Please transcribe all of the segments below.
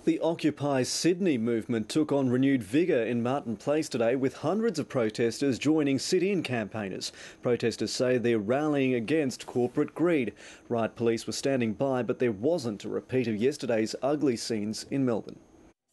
The Occupy Sydney movement took on renewed vigour in Martin Place today, with hundreds of protesters joining sit-in campaigners. Protesters say they're rallying against corporate greed. Riot police were standing by, but there wasn't a repeat of yesterday's ugly scenes in Melbourne.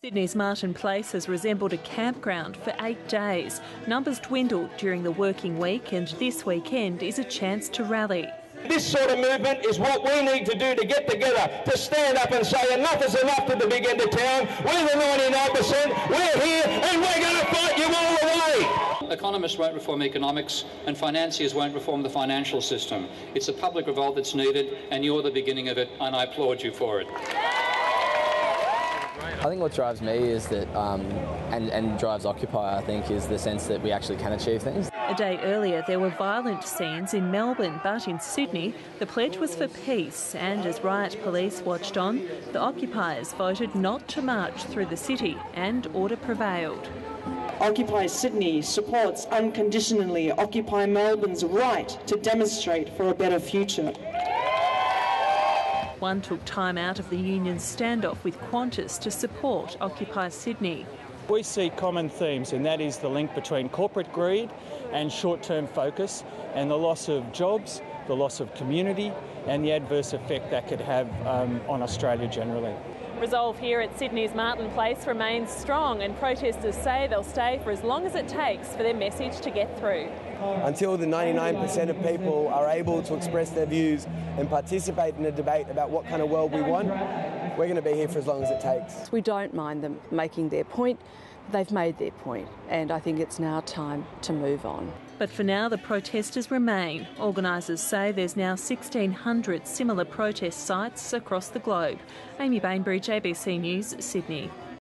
Sydney's Martin Place has resembled a campground for 8 days. Numbers dwindled during the working week, and this weekend is a chance to rally. This sort of movement is what we need to do to get together, to stand up and say enough is enough to the big end of town. We're the 99%, we're here and we're going to fight you all the way. Economists won't reform economics and financiers won't reform the financial system. It's a public revolt that's needed and you're the beginning of it, and I applaud you for it. I think what drives me is that, and drives Occupy, I think, is the sense that we actually can achieve things. A day earlier, there were violent scenes in Melbourne, but in Sydney, the pledge was for peace. And as riot police watched on, the occupiers voted not to march through the city, and order prevailed. Occupy Sydney supports unconditionally Occupy Melbourne's right to demonstrate for a better future. One took time out of the union's standoff with Qantas to support Occupy Sydney. We see common themes, and that is the link between corporate greed and short-term focus, and the loss of jobs, the loss of community, and the adverse effect that could have on Australia generally. Resolve here at Sydney's Martin Place remains strong, and protesters say they'll stay for as long as it takes for their message to get through. Until the 99% of people are able to express their views and participate in a debate about what kind of world we want, we're going to be here for as long as it takes. We don't mind them making their point. They've made their point, and I think it's now time to move on. But for now, the protesters remain. Organisers say there's now 1,600 similar protest sites across the globe. Amy Bainbridge, ABC News, Sydney.